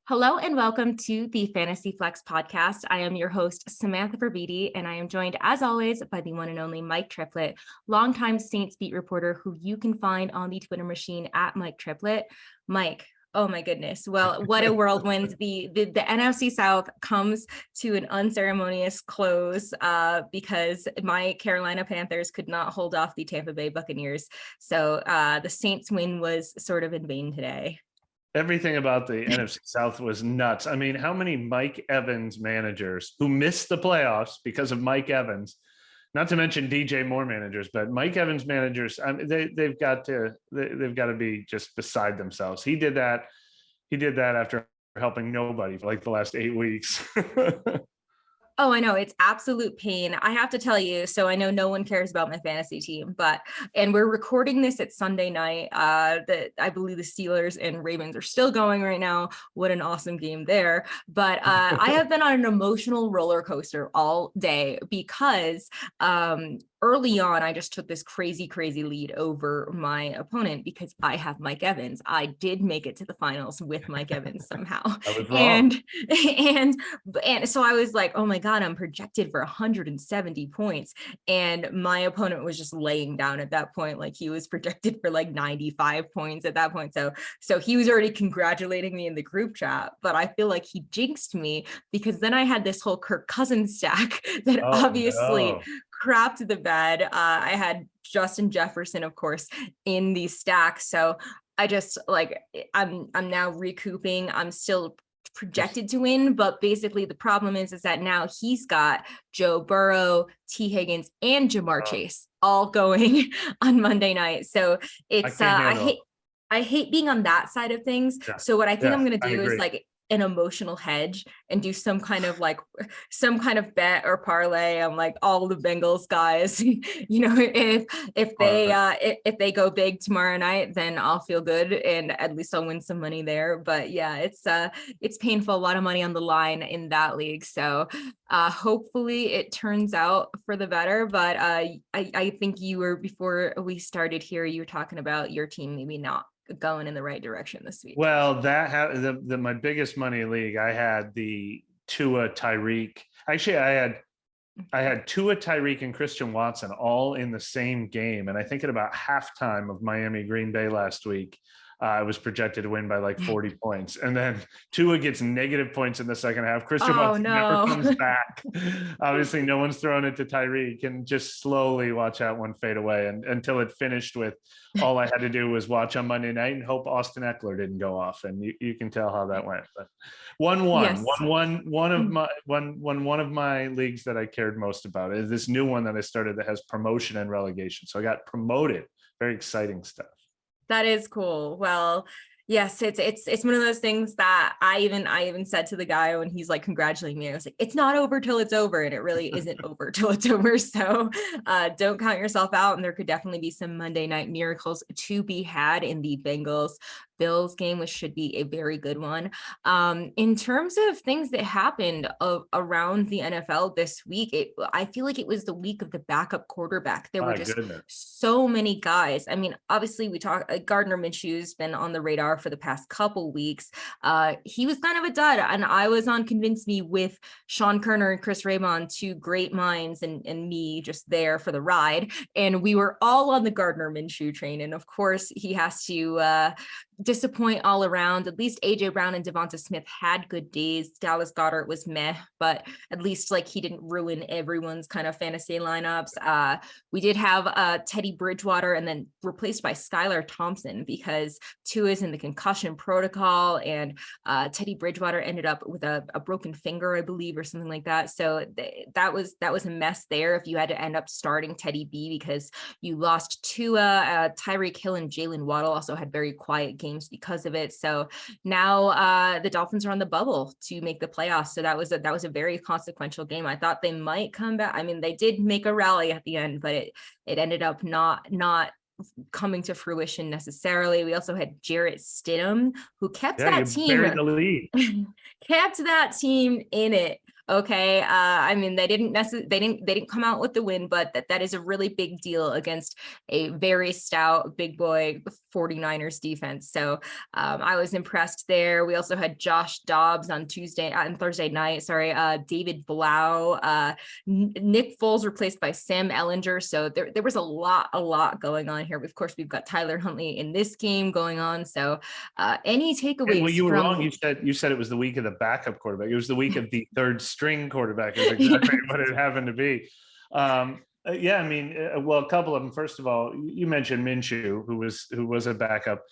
Hello and welcome to the Fantasy Flex podcast. I am your host, Samantha Berbidi, and I am joined, as always, by the one and only Mike Triplett, longtime Saints beat reporter who you can find on the Twitter machine at Mike Triplett. Mike, oh my goodness. Well, what a whirlwind. The NFC South comes to an unceremonious close because my Carolina Panthers could not hold off the Tampa Bay Buccaneers. So the Saints win was sort of in vain today. Everything about the NFC South was nuts. I mean, how many Mike Evans managers who missed the playoffs because of Mike Evans, not to mention DJ Moore managers, but Mike Evans managers, I mean, they've got to be just beside themselves. He did that after helping nobody for like the last 8 weeks. Oh, I know. It's absolute pain. I have to tell you, so I know no one cares about my fantasy team, and we're recording this at Sunday night. I believe the Steelers and Ravens are still going right now. What an awesome game there. But I have been on an emotional roller coaster all day because early on, I just took this crazy lead over my opponent because I have Mike Evans. I did make it to the finals with Mike Evans somehow. I was wrong. And so I was like, oh my God, I'm projected for 170 points. And my opponent was just laying down at that point. Like he was projected for like 95 points at that point. So he was already congratulating me in the group chat, but I feel like he jinxed me because then I had this whole Kirk Cousins stack that obviously crapped the bed. I had Justin Jefferson, of course, in the stack. So I just I'm now recouping. I'm still projected to win, but basically the problem is that now he's got Joe Burrow, T. Higgins, and Jamar Chase all going on Monday night. So it's I hate being on that side of things. Yeah. So what I think I'm going to do is like an emotional hedge and do some kind of bet or parlay on like all the Bengals guys. You know, if they go big tomorrow night, then I'll feel good and at least I'll win some money there. But yeah, it's painful. A lot of money on the line in that league. So hopefully it turns out for the better. But I think you were, before we started here, you were talking about your team maybe not going in the right direction this week. Well, my biggest money league, I had the Tua, Tyreek. Actually, I had Tua, Tyreek, and Christian Watson all in the same game. And I think at about halftime of Miami Green Bay last week, I was projected to win by like 40 points. And then Tua gets negative points in the second half. Christian Watson never comes back. Obviously, no one's throwing it to Tyreek, and just slowly watch that one fade away until it finished with all I had to do was watch on Monday night and hope Austin Eckler didn't go off. And you can tell how that went. But 1-1, one of my leagues that I cared most about is this new one that I started that has promotion and relegation. So I got promoted. Very exciting stuff. That is cool. Well, yes, it's one of those things that I even said to the guy when he's like congratulating me, I was like, it's not over till it's over. And it really isn't over till it's over. So don't count yourself out. And there could definitely be some Monday night miracles to be had in the Bengals Bills game, which should be a very good one. In terms of things that happened around the NFL this week, I feel like it was the week of the backup quarterback. There were just so many guys. I mean, obviously we talk Gardner Minshew's been on the radar for the past couple weeks. He was kind of a dud, and I was on Convince Me with Sean Kerner and Chris Raymond, two great minds, and me just there for the ride. And we were all on the Gardner Minshew train. And of course he has to disappoint all around. At least AJ Brown and Devonta Smith had good days. Dallas Goedert was meh, but at least like he didn't ruin everyone's kind of fantasy lineups. We did have Teddy Bridgewater and then replaced by Skylar Thompson because Tua is in the concussion protocol, and Teddy Bridgewater ended up with a broken finger, I believe, or something like that. So that was a mess there if you had to end up starting Teddy B because you lost Tua. Tyreek Hill and Jalen Waddle also had very quiet games because of it. So now the Dolphins are on the bubble to make the playoffs. So that was a very consequential game. I thought they might come back. I mean, they did make a rally at the end, but it ended up not coming to fruition necessarily. We also had Jarrett Stidham, who kept that team buried the lead. kept that team in it Okay. I mean, they didn't come out with the win, but that is a really big deal against a very stout big boy 49ers defense. So I was impressed there. We also had Josh Dobbs on Thursday night. Sorry, David Blau, Nick Foles replaced by Sam Ellinger. So there was a lot going on here. Of course, we've got Tyler Huntley in this game going on. So any takeaways? Well, you were wrong. from You said it was the week of the backup quarterback. It was the week of the third string quarterback. Is exactly what it happened to be. Yeah, I mean, well, a couple of them. First of all, you mentioned Minshew, who was a backup.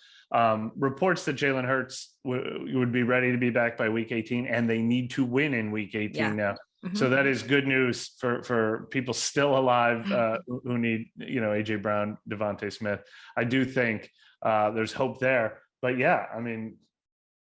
Reports that Jalen Hurts would be ready to be back by week 18, and they need to win in week 18 now. So that is good news for people still alive who need, AJ Brown, Devontae Smith. I do think there's hope there. But yeah, I mean,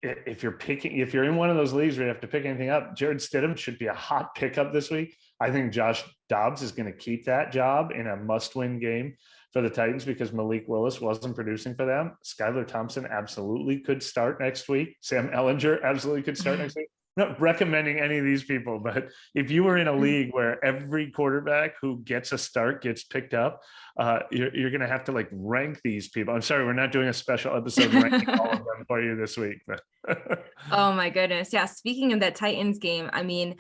if you're in one of those leagues where you have to pick anything up, Jared Stidham should be a hot pickup this week. I think Josh Dobbs is going to keep that job in a must-win game for the Titans because Malik Willis wasn't producing for them. Skylar Thompson absolutely could start next week. Sam Ellinger absolutely could start next week. I'm not recommending any of these people, but if you were in a league where every quarterback who gets a start gets picked up, you're going to have to rank these people. I'm sorry, we're not doing a special episode ranking all of them for you this week. But Oh my goodness. Yeah. Speaking of that Titans game, I mean,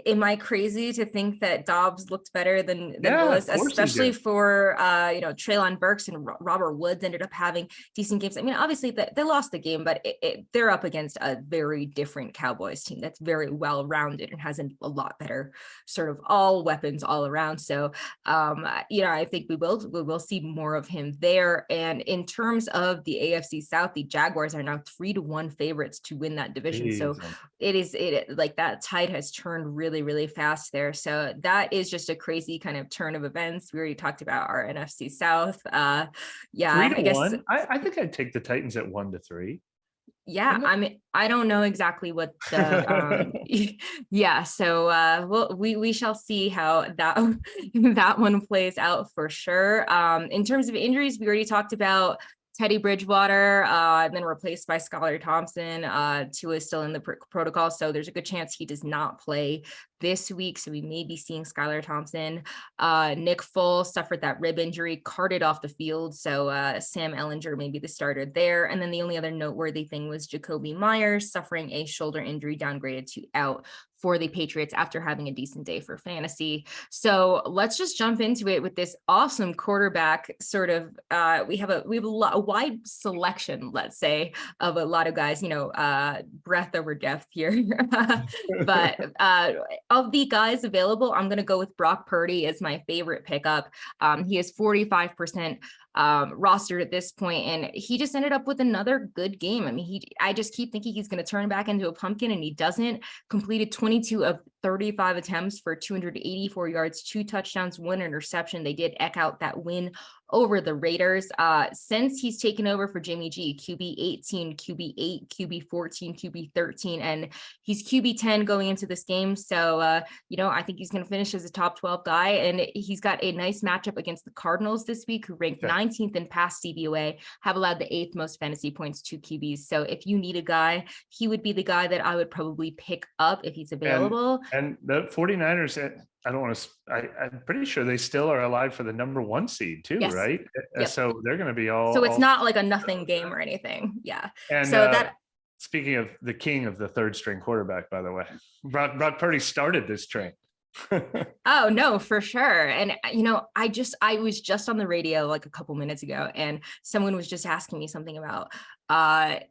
am I crazy to think that Dobbs looked better than Willis, especially for Treylon Burks and Robert Woods ended up having decent games. I mean, obviously they lost the game, but they're up against a very different Cowboys team that's very well rounded and has a lot better sort of all weapons all around. So I think we will see more of him there. And in terms of the AFC South, the Jaguars are now 3-1 favorites to win that division. Jeez. So that tide has turned really, really fast there. So that is just a crazy kind of turn of events. We already talked about our NFC South. I guess 3-1. I think I'd take the Titans at 1-3. Yeah, I mean, I don't know exactly what the So we shall see how that one plays out for sure. In terms of injuries, we already talked about Teddy Bridgewater, and then replaced by Skylar Thompson. Tua is still in the protocol, so there's a good chance he does not play this week. So we may be seeing Skylar Thompson. Nick Foles suffered that rib injury, carted off the field. So Sam Ellinger may be the starter there. And then the only other noteworthy thing was Jacoby Myers suffering a shoulder injury, downgraded to out for the Patriots after having a decent day for fantasy. So let's just jump into it with this awesome quarterback sort of, we have a wide selection, let's say, of a lot of guys, breadth over depth here. But of the guys available, I'm going to go with Brock Purdy as my favorite pickup. He is 45% rostered at this point, and he just ended up with another good game. I mean, I just keep thinking he's going to turn back into a pumpkin, and he doesn't. Completed 22 of 35 attempts for 284 yards, 2 touchdowns, 1 interception. They did eke out that win over the Raiders. Since he's taken over for Jimmy G, QB 18, QB 8, QB 14, QB 13, and he's QB 10 going into this game. So, I think he's going to finish as a top 12 guy, and he's got a nice matchup against the Cardinals this week, who ranked 19th in pass DVOA, have allowed the 8th most fantasy points to QBs. So if you need a guy, he would be the guy that I would probably pick up if he's available. And the 49ers, I'm pretty sure they still are alive for the number 1 seed too, yes. Right? Yep. So they're going to be all. So it's not like a nothing game or anything. Yeah. And so speaking of the king of the third string quarterback, by the way, Brock Purdy started this train. Oh no, for sure. And I was just on the radio like a couple minutes ago, and someone was just asking me something about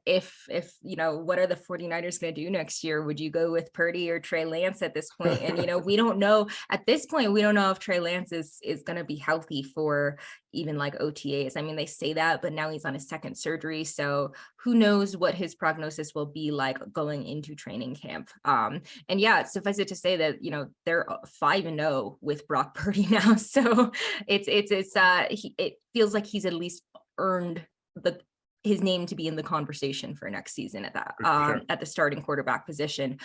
if what are the 49ers going to do next year? Would you go with Purdy or Trey Lance at this point? And we don't know at this point. We don't know if Trey Lance is going to be healthy for even like OTAs. I mean, they say that, but now he's on his second surgery, so who knows what his prognosis will be like going into training camp. And yeah, suffice it to say that they're 5-0 with Brock Purdy now, so it feels like he's at least earned his name to be in the conversation for next season at that Sure. at the starting quarterback position.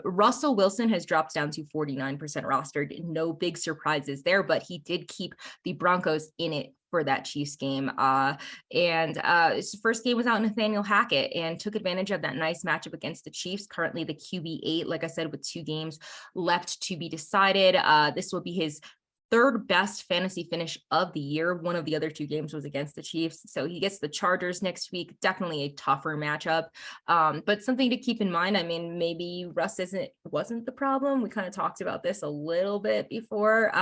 Russell Wilson has dropped down to 49% rostered. No big surprises there, but he did keep the Broncos in it for that Chiefs game. His first game without Nathaniel Hackett and took advantage of that nice matchup against the Chiefs, currently the QB8, like I said, with 2 games left to be decided. This will be his third best fantasy finish of the year. One of the other 2 games was against the Chiefs. So he gets the Chargers next week. Definitely a tougher matchup. But something to keep in mind. I mean, maybe Russ wasn't the problem. We kind of talked about this a little bit before.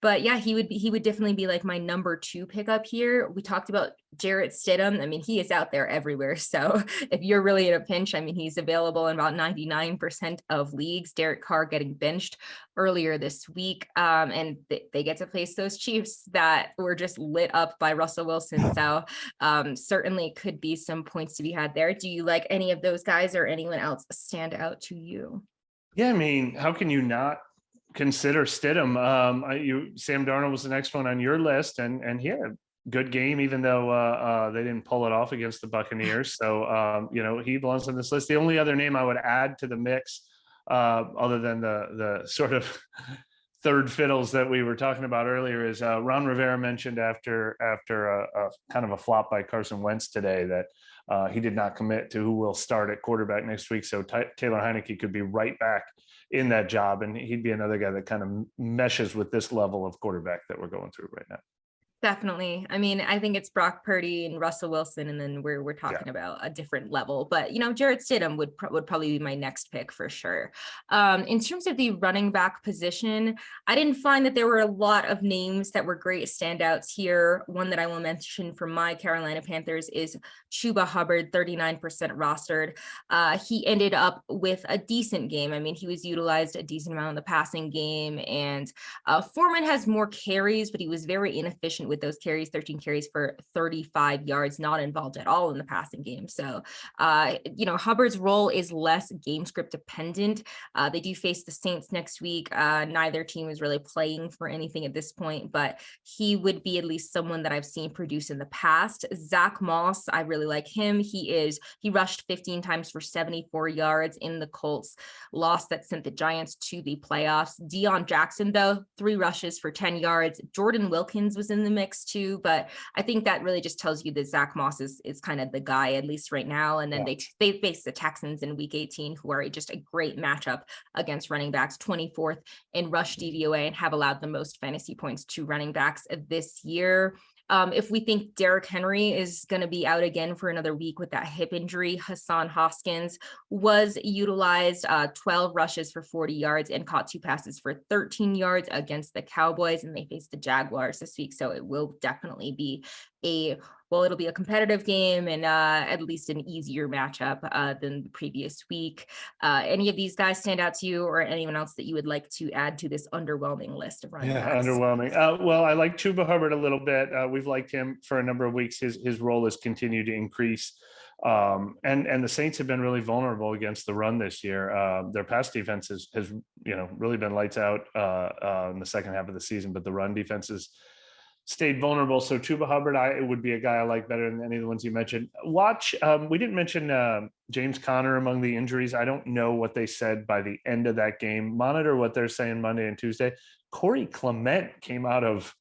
But yeah, he would definitely be like my number 2 pickup here. We talked about Jarrett Stidham. I mean, he is out there everywhere. So if you're really in a pinch, I mean, he's available in about 99% of leagues. Derek Carr getting benched earlier this week. And they get to face those Chiefs that were just lit up by Russell Wilson. So certainly could be some points to be had there. Do you like any of those guys or anyone else stand out to you? Yeah, I mean, how can you not consider Stidham? Sam Darnold was the next one on your list, and he had a good game, even though they didn't pull it off against the Buccaneers. So he belongs on this list. The only other name I would add to the mix, other than the sort of third fiddles that we were talking about earlier, is Ron Rivera mentioned after a kind of a flop by Carson Wentz today that he did not commit to who will start at quarterback next week. So Taylor Heineke could be right back in that job, and he'd be another guy that kind of meshes with this level of quarterback that we're going through right now. Definitely. I mean, I think it's Brock Purdy and Russell Wilson, and then we're talking about a different level. But Jarrett Stidham would probably be my next pick for sure. In terms of the running back position, I didn't find that there were a lot of names that were great standouts here. One that I will mention from my Carolina Panthers is Chuba Hubbard, 39% rostered. He ended up with a decent game. I mean, he was utilized a decent amount in the passing game, and Foreman has more carries, but he was very inefficient with those carries, 13 carries for 35 yards, not involved at all in the passing game. So, Hubbard's role is less game script dependent. They do face the Saints next week. Neither team is really playing for anything at this point, but he would be at least someone that I've seen produce in the past. Zach Moss, I really like him. He rushed 15 times for 74 yards in the Colts loss that sent the Giants to the playoffs. Deion Jackson, though, 3 rushes for 10 yards. Jordan Wilkins was in the mix too, but I think that really just tells you that Zach Moss is kind of the guy, at least right now. And then they face the Texans in week 18, who are just a great matchup against running backs, 24th in rush DVOA, and have allowed the most fantasy points to running backs this year. If we think Derrick Henry is going to be out again for another week with that hip injury, Hassan Hoskins was utilized, 12 rushes for 40 yards and caught 2 passes for 13 yards against the Cowboys, and they face the Jaguars this week. So it will definitely be it'll be a competitive game and at least an easier matchup than the previous week. Any of these guys stand out to you, or anyone else that you would like to add to this underwhelming list of running backs? Underwhelming. Well, I like Chuba Hubbard a little bit. We've liked him for a number of weeks. His role has continued to increase. And the Saints have been really vulnerable against the run this year. Their pass defense has really been lights out in the second half of the season, but the run defense has stayed vulnerable. So Chuba Hubbard, it would be a guy I like better than any of the ones you mentioned. We didn't mention James Conner among the injuries. I don't know what they said by the end of that game. Monitor what they're saying Monday and Tuesday. Corey Clement came out of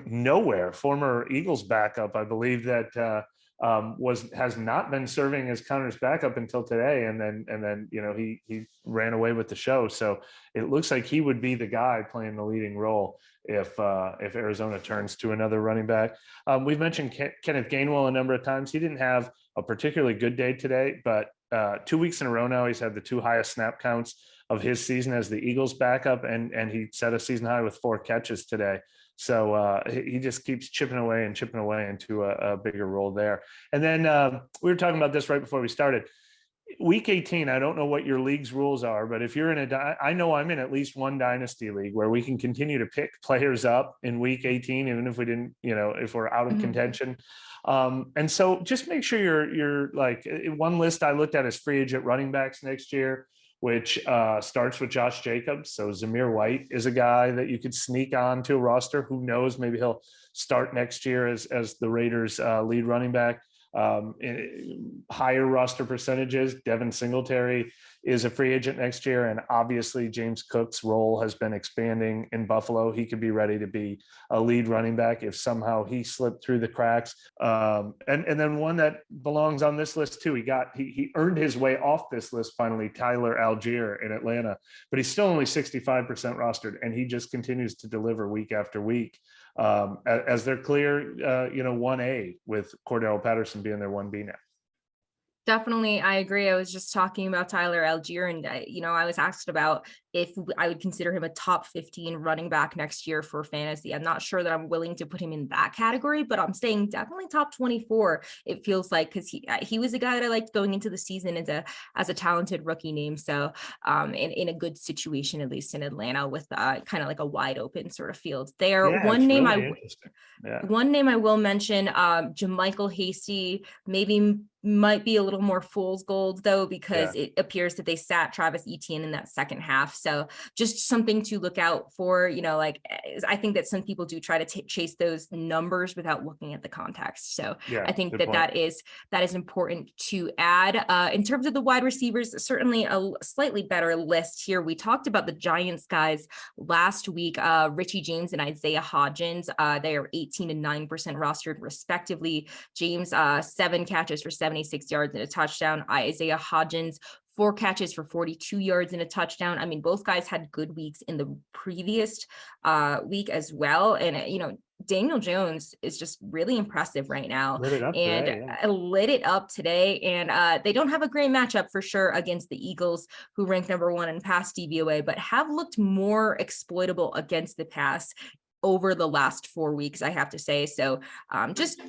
nowhere, former Eagles backup, I believe, that has not been serving as Connor's backup until today, and then he ran away with the show. So it looks like he would be the guy playing the leading role if Arizona turns to another running back. We've mentioned Kenneth Gainwell a number of times. He didn't have a particularly good day today, but 2 weeks in a row now he's had the 2 highest snap counts of his season as the Eagles backup, and he set a season high with 4 catches today. So he just keeps chipping away into a bigger role there. And then we were talking about this right before we started. Week 18, I don't know what your league's rules are, but if you're in I know I'm in at least one dynasty league where we can continue to pick players up in week 18, even if we didn't, if we're out of contention. And so just make sure you're like, one list I looked at is free agent running backs next year, which starts with Josh Jacobs. So Zamir White is a guy that you could sneak on to a roster. Who knows? Maybe he'll start next year as the Raiders lead running back. higher roster percentages. Devin Singletary is a free agent next year, and obviously James Cook's role has been expanding in Buffalo. He could be ready to be a lead running back if somehow he slipped through the cracks. And then one that belongs on this list too. He earned his way off this list finally. Tyler Algier in Atlanta, but he's still only 65% rostered, and he just continues to deliver week after week. As they're clear, 1A with Cordell Patterson being their 1B now. Definitely, I agree. I was just talking about Tyler Algier, and I was asked about if I would consider him a top 15 running back next year for fantasy. I'm not sure that I'm willing to put him in that category, but I'm saying definitely top 24. It feels like, because he was a guy that I liked going into the season as a talented rookie name. So in a good situation, at least in Atlanta, with kind of like a wide open sort of field there. Yeah, One name really One name I will mention, Jermichael Hasty, maybe might be a little more fool's gold though, because it appears that they sat Travis Etienne in that second half. So just something to look out for, I think that some people do try to chase those numbers without looking at the context. So I think that is important to add. In terms of the wide receivers, certainly a slightly better list here. We talked about the Giants guys last week, Richie James and Isaiah Hodgins. They are 18 and 9% rostered respectively. James, 7 catches for 76 yards and a touchdown. Isaiah Hodgins, 4 catches for 42 yards and a touchdown. I mean, both guys had good weeks in the previous week as well. And, Daniel Jones is just really impressive right now. Lit it up today. And they don't have a great matchup for sure against the Eagles, who rank number 1 in pass DVOA, but have looked more exploitable against the pass over the last 4 weeks, I have to say. So just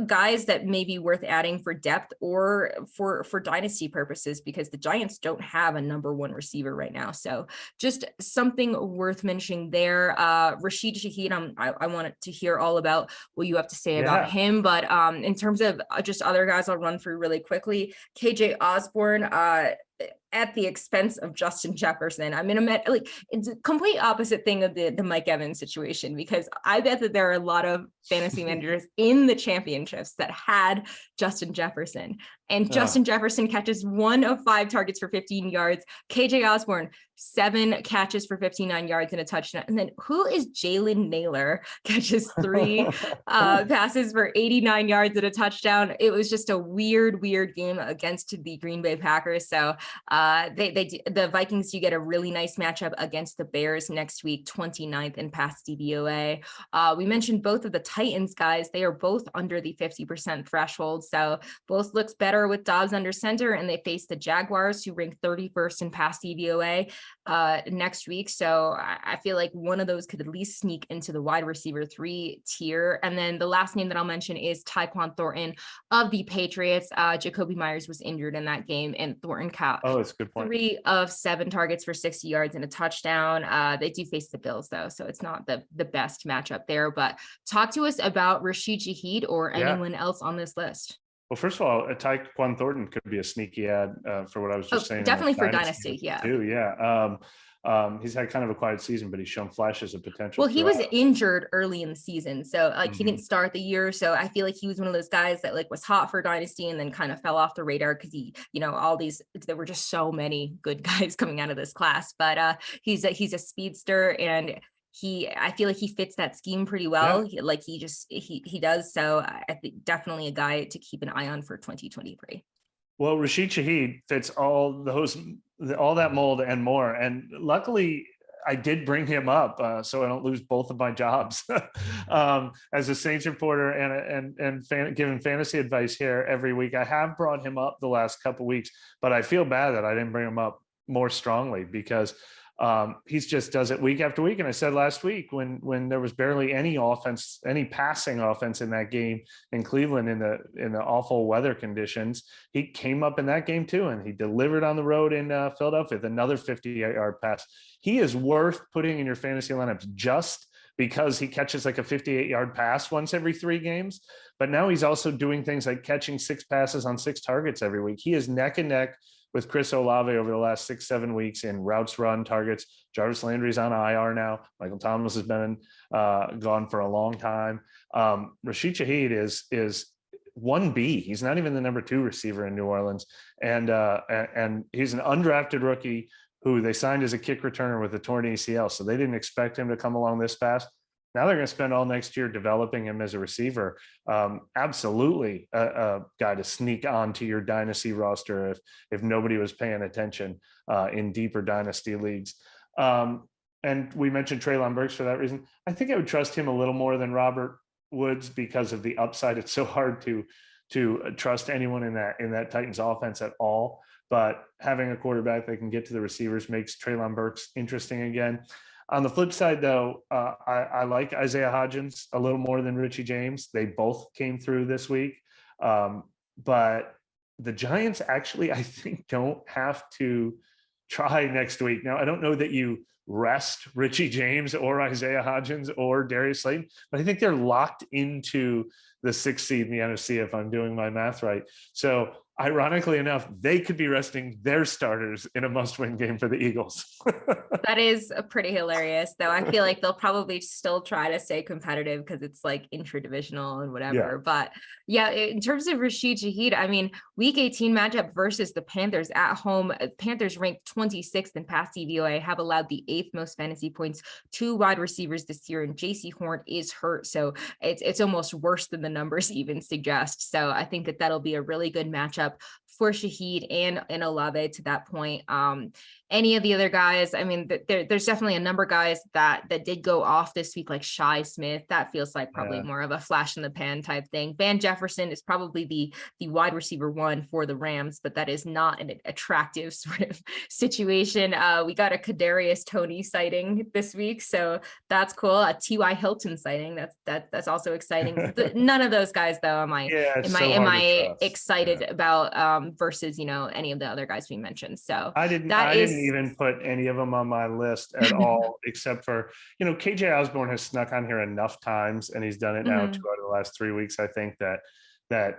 guys that may be worth adding for depth or for dynasty purposes, because the Giants don't have a number 1 receiver right now. So just something worth mentioning there. Rashid Shaheed, I wanted to hear all about what you have to say about him. But in terms of just other guys, I'll run through really quickly. KJ Osborne, at the expense of Justin Jefferson. I mean, it's a complete opposite thing of the Mike Evans situation, because I bet that there are a lot of fantasy managers in the championships that had Justin Jefferson, and Justin Jefferson catches 1 of 5 targets for 15 yards. KJ Osborne, 7 catches for 59 yards and a touchdown. And then who is Jalen Naylor? Catches 3 passes for 89 yards and a touchdown. It was just a weird game against the Green Bay Packers. So the Vikings do get a really nice matchup against the Bears next week, 29th in pass DVOA. We mentioned both of the Titans guys. They are both under the 50% threshold. So both looks better with Dobbs under center, and they face the Jaguars, who rank 31st in pass DVOA next week. So I feel like one of those could at least sneak into the wide receiver 3 tier. And then the last name that I'll mention is Tyquan Thornton of the Patriots. Jacoby Myers was injured in that game, and Thornton caught that's a good point. 3 of 7 targets for 60 yards and a touchdown. They do face the Bills though, so it's not the best matchup there. But talk to us about Rashid Shaheed or anyone else on this list. Well, first of all, Tyquan Thornton could be a sneaky ad for what I was just saying. Definitely for dynasty, too, he's had kind of a quiet season, but he's shown flashes of potential. Well, he was injured early in the season, so he didn't start the year. So I feel like he was one of those guys that was hot for dynasty and then kind of fell off the radar, because there were just so many good guys coming out of this class. But he's a speedster, and I feel like he fits that scheme pretty well. He does. So I think definitely a guy to keep an eye on for 2023. Well, Rashid Shaheed fits all that mold and more. And luckily, I did bring him up so I don't lose both of my jobs as a Saints reporter and giving fantasy advice here every week. I have brought him up the last couple of weeks, but I feel bad that I didn't bring him up more strongly, because he's just does it week after week. And I said last week, when there was barely any passing offense in that game in Cleveland in the awful weather conditions, he came up in that game too, and he delivered on the road in Philadelphia with another 58-yard pass. He is worth putting in your fantasy lineups just because he catches like a 58-yard pass once every 3 games. But now he's also doing things like catching 6 passes on 6 targets every week. He is neck and neck with Chris Olave over the last 6-7 weeks in routes run targets. Jarvis Landry's on IR now. Michael Thomas has been gone for a long time. Rashid Shaheed is 1B. He's not even the number 2 receiver in New Orleans. And he's an undrafted rookie who they signed as a kick returner with a torn ACL. So they didn't expect him to come along this fast. Now they're going to spend all next year developing him as a receiver. Absolutely a guy to sneak onto your dynasty roster if nobody was paying attention in deeper dynasty leagues. And we mentioned Treylon Burks for that reason. I think I would trust him a little more than Robert Woods because of the upside. It's so hard to trust anyone in that Titans offense at all. But having a quarterback that can get to the receivers makes Treylon Burks interesting again. On the flip side, though, I like Isaiah Hodgins a little more than Richie James. They both came through this week. But the Giants actually, I think, don't have to try next week. Now, I don't know that you rest Richie James or Isaiah Hodgins or Darius Slayton, but I think they're locked into the 6th seed in the NFC if I'm doing my math right. So ironically enough, they could be resting their starters in a must-win game for the Eagles. That is pretty hilarious, though. I feel like they'll probably still try to stay competitive because it's like intra-divisional and whatever. Yeah. But yeah, in terms of Rashid Shaheed, I mean, week 18 matchup versus the Panthers at home. Panthers ranked 26th in pass DVOA, have allowed the 8th most fantasy points to wide receivers this year, and JC Horn is hurt, so it's almost worse than the numbers even suggest. So I think that'll be a really good matchup for Shaheed and Olave to that point. Any of the other guys, I mean, there's definitely a number of guys that did go off this week, like Shi Smith. That feels like probably more of a flash in the pan type thing. Van Jefferson is probably the wide receiver 1 for the Rams, but that is not an attractive sort of situation. We got a Kadarius Toney sighting this week, so that's cool. A T.Y. Hilton sighting, that's also exciting. None of those guys, though, am I excited about versus any of the other guys we mentioned. So I didn't even put any of them on my list at all, except for, KJ Osborne has snuck on here enough times, and he's done it now 2 out of the last 3 weeks. I think that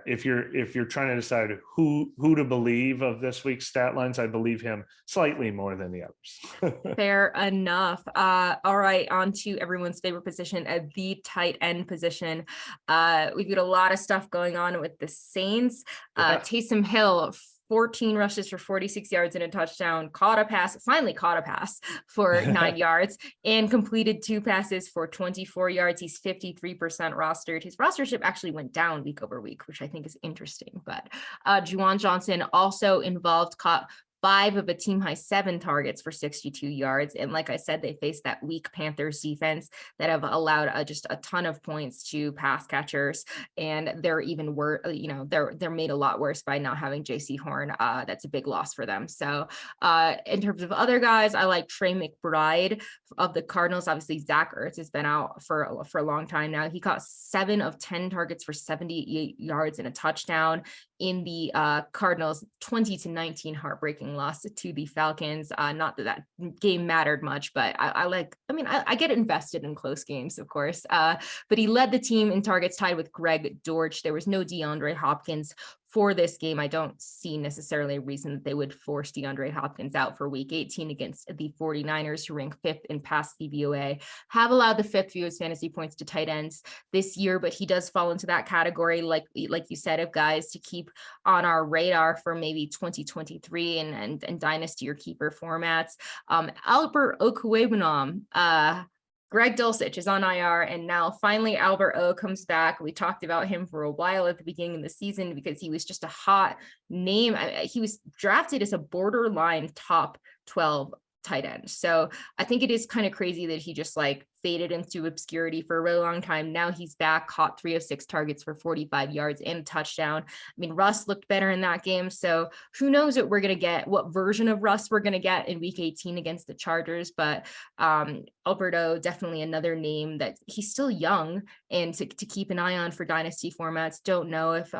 if you're trying to decide who to believe of this week's stat lines, I believe him slightly more than the others. Fair enough. All right, on to everyone's favorite position, at the tight end position. We've got a lot of stuff going on with the Saints. Taysom Hill, 14 rushes for 46 yards and a touchdown, finally caught a pass for 9 yards, and completed 2 passes for 24 yards. He's 53% rostered. His rostership actually went down week over week, which I think is interesting. But Juwan Johnson also involved, caught 5 of a team high 7 targets for 62 yards. And like I said, they faced that weak Panthers defense that have allowed just a ton of points to pass catchers. And they're even worse, they're made a lot worse by not having JC Horn. That's a big loss for them. So in terms of other guys, I like Trey McBride of the Cardinals. Obviously, Zach Ertz has been out for a long time now. He caught 7 of 10 targets for 78 yards and a touchdown in the Cardinals 20-19 heartbreaking loss to the Falcons. Not that game mattered much, but I get invested in close games, of course. But he led the team in targets, tied with Greg Dortch. There was no DeAndre Hopkins for this game. I don't see necessarily a reason that they would force DeAndre Hopkins out for week 18 against the 49ers, who rank 5th in pass DVOA, have allowed the 5th fewest fantasy points to tight ends this year, but he does fall into that category, like you said, of guys to keep on our radar for maybe 2023 and dynasty or keeper formats. Albert Okwuegbunam, Greg Dulcich is on IR, and now finally Albert O comes back. We talked about him for a while at the beginning of the season because he was just a hot name. He was drafted as a borderline top 12 tight end. So I think it is kind of crazy that he just faded into obscurity for a really long time. Now he's back, caught 3 of 6 targets for 45 yards and a touchdown. I mean, Russ looked better in that game. So who knows what we're going to get, what version of Russ we're going to get in week 18 against the Chargers. But Alberto, definitely another name that he's still young and to keep an eye on for dynasty formats. Don't know if,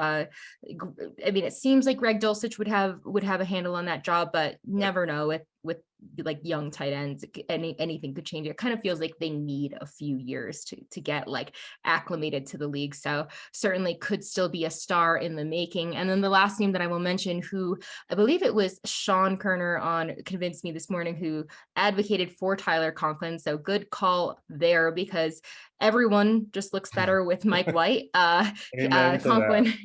it seems like Greg Dulcich would have a handle on that job, but never know with young tight ends, anything could change. It kind of feels like they need a few years to get acclimated to the league. So certainly could still be a star in the making. And then the last name that I will mention, who I believe it was Sean Kerner on Convince Me this morning, who advocated for Tyler Conklin. So good call there, because everyone just looks better with Mike White. Amen to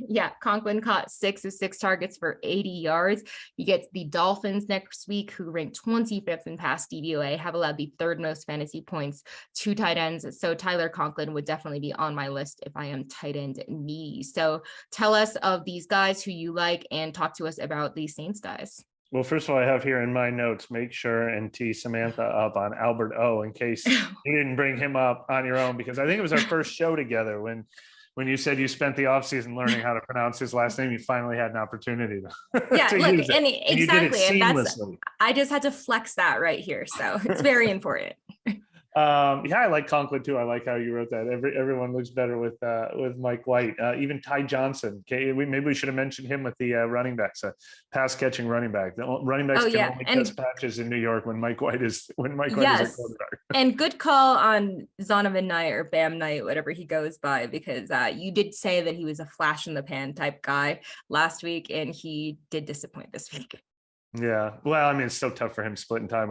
that. Conklin caught 6 of 6 targets for 80 yards. You get the Dolphins next week, who ranked 25th in pass DVOA, have allowed the third most fantasy points to tight ends. So Tyler Conklin would definitely be on my list if I am tight end needy. So tell us of these guys who you like and talk to us about these Saints guys. Well, first of all, I have here in my notes, make sure and tee Samantha up on Albert O in case you didn't bring him up on your own, because I think it was our first show together when you said you spent the offseason learning how to pronounce his last name. You finally had an opportunity to look, use it. and exactly. You did it seamlessly. And I just had to flex that right here. So it's very important. I like Conklin too. I like how you wrote that. Everyone looks better with Mike White. Even Ty Johnson. Okay, maybe we should have mentioned him with the running backs, pass catching running back. The running backs can only catch patches in New York when Mike White is a quarterback. And good call on Zonovan Knight or Bam Knight, whatever he goes by, because you did say that he was a flash in the pan type guy last week, and he did disappoint this week. Yeah, well, I mean, it's so tough for him splitting time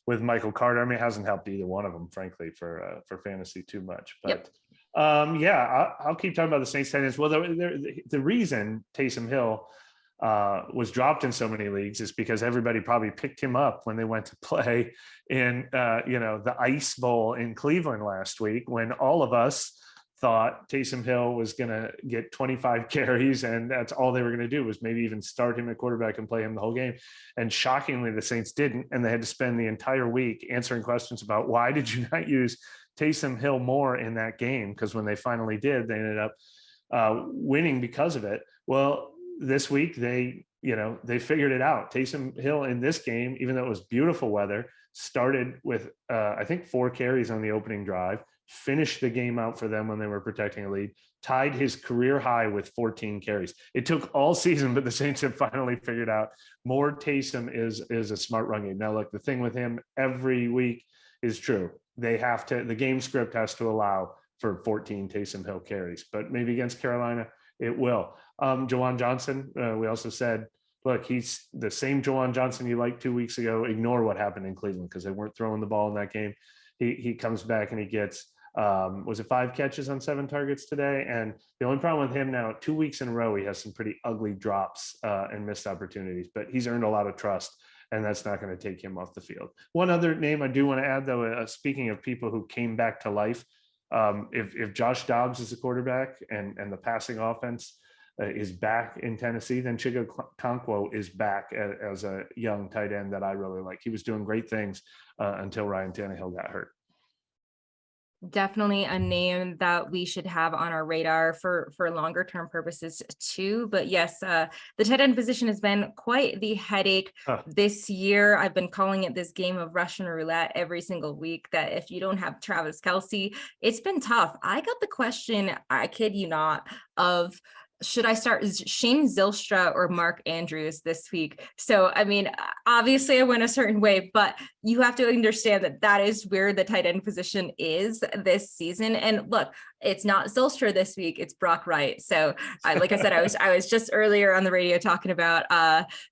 with Michael Carter. I mean, it hasn't helped either one of them, frankly, for fantasy too much. But I'll keep talking about the Saints tight ends. Well, the reason Taysom Hill was dropped in so many leagues is because everybody probably picked him up when they went to play in the Ice Bowl in Cleveland last week, when all of us thought Taysom Hill was going to get 25 carries, and that's all they were going to do was maybe even start him at quarterback and play him the whole game. And shockingly, the Saints didn't, and they had to spend the entire week answering questions about why did you not use Taysom Hill more in that game? Because when they finally did, they ended up winning because of it. Well, this week they figured it out. Taysom Hill in this game, even though it was beautiful weather, started with I think 4 carries on the opening drive, finished the game out for them when they were protecting a lead, tied his career high with 14 carries. It took all season, but the Saints have finally figured out more Taysom is a smart run game. Now, look, the thing with him every week is true. The game script has to allow for 14 Taysom Hill carries, but maybe against Carolina, it will. Juwan Johnson, we also said, look, he's the same Juwan Johnson you liked 2 weeks ago. Ignore what happened in Cleveland because they weren't throwing the ball in that game. He comes back and he gets, was it 5 catches on 7 targets today? And the only problem with him now, 2 weeks in a row, he has some pretty ugly drops and missed opportunities, but he's earned a lot of trust, and that's not going to take him off the field. One other name I do want to add, though, speaking of people who came back to life, if Josh Dobbs is a quarterback and the passing offense is back in Tennessee, then Chigo Okonkwo is back as a young tight end that I really like. He was doing great things until Ryan Tannehill got hurt. Definitely a name that we should have on our radar for longer term purposes too. But yes, the tight end position has been quite the headache this year. I've been calling it this game of Russian roulette every single week, that if you don't have Travis Kelce, it's been tough. I got the question, I kid you not, of should I start Shane Zylstra or Mark Andrews this week? So, I mean, obviously I went a certain way, but you have to understand that is where the tight end position is this season. And look, it's not Zylstra this week, it's Brock Wright. So like I said, I was just earlier on the radio talking about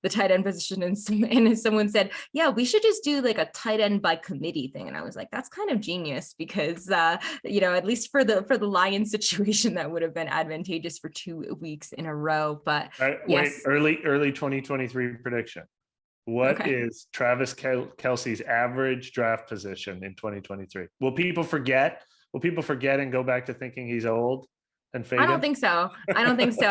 the tight end position, and someone said, yeah, we should just do like a tight end by committee thing. And I was like, that's kind of genius, because at least for the Lions situation, that would have been advantageous for 2 weeks in a row. But yes. Wait, early 2023 prediction. What is Travis Kelce's average draft position in 2023? Will people forget and go back to thinking he's old and faded? I don't think so.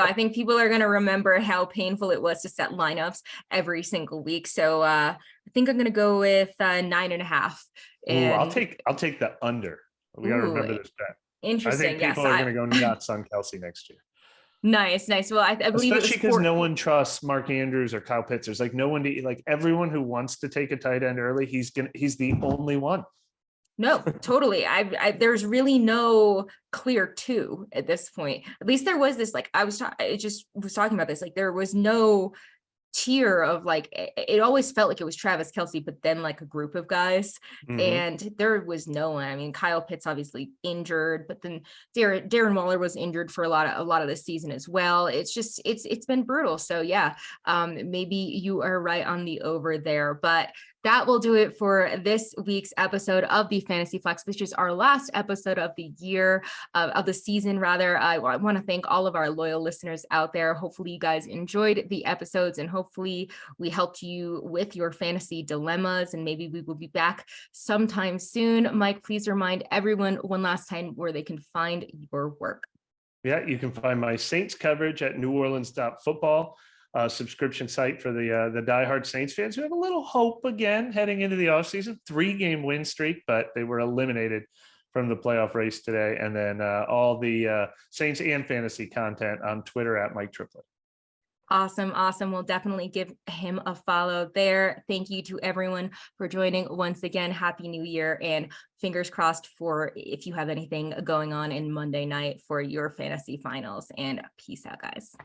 I think people are going to remember how painful it was to set lineups every single week. So I think I'm going to go with 9.5. And I'll take the under. We got to remember this bet. Interesting. I think people are going to go nuts on Kelce next year. Nice. Well, I believe especially because no one trusts Mark Andrews or Kyle Pitts. There's like no one everyone who wants to take a tight end early. He's the only one. No, totally. There's really no clear 2 at this point. At least there was this, like I just was talking about this. Like there was no tier of like, it always felt like it was Travis Kelce, but then like a group of guys, and there was no one. I mean, Kyle Pitts obviously injured, but then Darren Waller was injured for a lot of the season as well. It's just, it's been brutal. So yeah, maybe you are right on the over there, but that will do it for this week's episode of the Fantasy Flex, which is our last episode of the year, of the season, rather. I want to thank all of our loyal listeners out there. Hopefully you guys enjoyed the episodes, and hopefully we helped you with your fantasy dilemmas, and maybe we will be back sometime soon. Mike, please remind everyone one last time where they can find your work. Yeah, you can find my Saints coverage at neworleans.football. Subscription site for the diehard Saints fans who have a little hope again heading into the offseason. 3-game win streak, but they were eliminated from the playoff race today. And then all the Saints and fantasy content on Twitter at Mike Triplett. Awesome. We'll definitely give him a follow there. Thank you to everyone for joining once again. Happy New Year, and fingers crossed for if you have anything going on in Monday night for your fantasy finals, and peace out, guys.